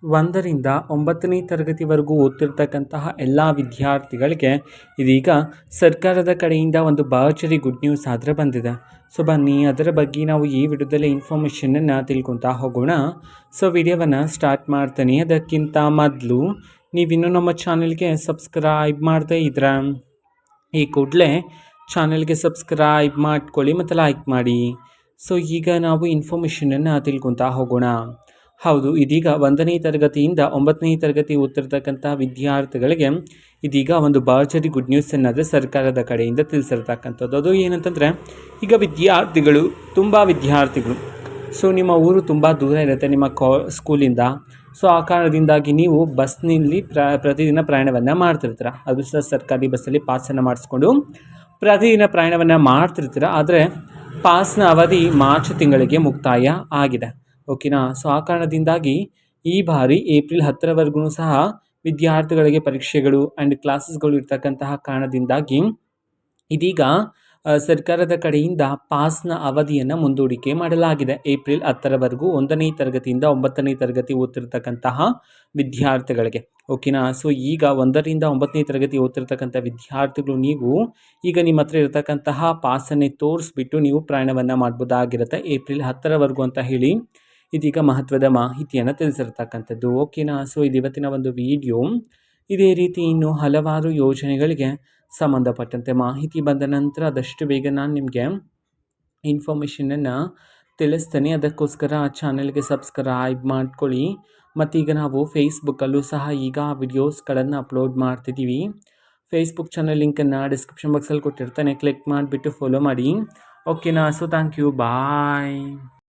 ಒಂದರಿಂದ 9ನೇ ತರಗತಿವರೆಗೂ ಓದ್ತಿರ್ತಕ್ಕಂತಹ ಎಲ್ಲ ವಿದ್ಯಾರ್ಥಿಗಳಿಗೆ ಇದೀಗ ಸರ್ಕಾರದ ಕಡೆಯಿಂದ ಒಂದು ಭರ್ಜರಿ ಗುಡ್ ನ್ಯೂಸ್ ಆದರೆ ಬಂದಿದೆ. ಸೊ ಬನ್ನಿ ಅದರ ಬಗ್ಗೆ ನಾವು ಈ ವಿಡಿಯೋದಲ್ಲಿ ಇನ್ಫಾರ್ಮೇಷನನ್ನು ತಿಳ್ಕೊತಾ ಹೋಗೋಣ. ಸೊ ವಿಡಿಯೋವನ್ನು ಸ್ಟಾರ್ಟ್ ಮಾಡ್ತೀನಿ. ಅದಕ್ಕಿಂತ ಮೊದಲು ನೀವಿನ್ನೂ ನಮ್ಮ ಚಾನೆಲ್ಗೆ ಸಬ್ಸ್ಕ್ರೈಬ್ ಮಾಡದೇ ಇದ್ರೆ ಈ ಕೂಡಲೇ ಚಾನೆಲ್ಗೆ ಸಬ್ಸ್ಕ್ರೈಬ್ ಮಾಡ್ಕೊಳ್ಳಿ ಮತ್ತು ಲೈಕ್ ಮಾಡಿ. ಸೊ ಈಗ ನಾವು ಇನ್ಫಾರ್ಮೇಷನನ್ನು ತಿಳ್ಕೊತಾ ಹೋಗೋಣ. ಹೌದು, ಇದೀಗ 1ನೇ ತರಗತಿಯಿಂದ 9ನೇ ತರಗತಿ ಓದ್ತಿರ್ತಕ್ಕಂಥ ವಿದ್ಯಾರ್ಥಿಗಳಿಗೆ ಇದೀಗ ಒಂದು ಭರ್ಜರಿ ಗುಡ್ ನ್ಯೂಸ್ ಅನ್ನೋದು ಸರ್ಕಾರದ ಕಡೆಯಿಂದ ತಿಳಿಸಿರ್ತಕ್ಕಂಥದ್ದು. ಅದು ಏನಂತಂದರೆ, ಈಗ ತುಂಬ ವಿದ್ಯಾರ್ಥಿಗಳು ಸೊ ನಿಮ್ಮ ಊರು ತುಂಬ ದೂರ ಇರುತ್ತೆ ನಿಮ್ಮ ಸ್ಕೂಲಿಂದ. ಸೊ ಆ ಕಾರಣದಿಂದಾಗಿ ನೀವು ಬಸ್ನಲ್ಲಿ ಪ್ರತಿದಿನ ಪ್ರಯಾಣವನ್ನು ಮಾಡ್ತಿರ್ತೀರ. ಅದು ಸಹ ಸರ್ಕಾರಿ ಬಸ್ಸಲ್ಲಿ ಪಾಸನ್ನು ಮಾಡಿಸ್ಕೊಂಡು ಪ್ರತಿದಿನ ಪ್ರಯಾಣವನ್ನು ಮಾಡ್ತಿರ್ತೀರ. ಆದರೆ ಪಾಸ್ನ ಅವಧಿ ಮಾರ್ಚ್ ತಿಂಗಳಿಗೆ ಮುಕ್ತಾಯ ಆಗಿದೆ. ಓಕೆನಾ. ಸೊ ಆ ಕಾರಣದಿಂದಾಗಿ ಈ ಬಾರಿ ಏಪ್ರಿಲ್ 10ರವರೆಗೂ ಸಹ ವಿದ್ಯಾರ್ಥಿಗಳಿಗೆ ಪರೀಕ್ಷೆಗಳು ಆ್ಯಂಡ್ ಕ್ಲಾಸಸ್ಗಳು ಇರ್ತಕ್ಕಂತಹ ಕಾರಣದಿಂದಾಗಿ ಇದೀಗ ಸರ್ಕಾರದ ಕಡೆಯಿಂದ ಪಾಸ್ನ ಅವಧಿಯನ್ನು ಮುಂದೂಡಿಕೆ ಮಾಡಲಾಗಿದೆ. ಏಪ್ರಿಲ್ 10ರವರೆಗೂ 1ನೇ ತರಗತಿಯಿಂದ 9ನೇ ತರಗತಿ ಓದ್ತಿರ್ತಕ್ಕಂತಹ ವಿದ್ಯಾರ್ಥಿಗಳಿಗೆ. ಓಕೆನಾ. ಸೊ ಈಗ 1ರಿಂದ 9ನೇ ತರಗತಿ ಓದ್ತಿರ್ತಕ್ಕಂಥ ವಿದ್ಯಾರ್ಥಿಗಳು ನೀವು ಈಗ ನಿಮ್ಮ ಹತ್ರ ಇರತಕ್ಕಂತಹ ಪಾಸನ್ನೇ ತೋರಿಸ್ಬಿಟ್ಟು ನೀವು ಪ್ರಯಾಣವನ್ನು ಮಾಡ್ಬೋದಾಗಿರುತ್ತೆ ಏಪ್ರಿಲ್ 10ರವರೆಗೂ ಅಂತ ಹೇಳಿ ಇದೀಗ ಮಹತ್ವದ ಮಾಹಿತಿಯನ್ನು ತಿಳಿಸಿರ್ತಕ್ಕಂಥದ್ದು. ಓಕೆನಾ. ಸೊ ಇದು ಇವತ್ತಿನ ಒಂದು ವಿಡಿಯೋ. ಇದೇ ರೀತಿ ಇನ್ನು ಹಲವಾರು ಯೋಜನೆಗಳಿಗೆ ಸಂಬಂಧಪಟ್ಟಂತೆ ಮಾಹಿತಿ ಬಂದ ನಂತರ ಆದಷ್ಟು ಬೇಗ ನಾನು ನಿಮಗೆ ಇನ್ಫಾರ್ಮೇಷನನ್ನು ತಿಳಿಸ್ತೇನೆ. ಅದಕ್ಕೋಸ್ಕರ ಚಾನೆಲ್ಗೆ ಸಬ್ಸ್ಕ್ರೈಬ್ ಮಾಡ್ಕೊಳ್ಳಿ. ಮತ್ತೀಗ ನಾವು ಫೇಸ್ಬುಕ್ಕಲ್ಲೂ ಸಹ ಈಗ ವಿಡಿಯೋಸ್ಗಳನ್ನು ಅಪ್ಲೋಡ್ ಮಾಡ್ತಿದ್ದೀವಿ. ಫೇಸ್ಬುಕ್ ಚಾನಲ್ ಲಿಂಕನ್ನು ಡಿಸ್ಕ್ರಿಪ್ಷನ್ ಬಾಕ್ಸಲ್ಲಿ ಕೊಟ್ಟಿರ್ತಾನೆ, ಕ್ಲಿಕ್ ಮಾಡಿಬಿಟ್ಟು ಫಾಲೋ ಮಾಡಿ. ಓಕೆನಾ. So thank you, bye.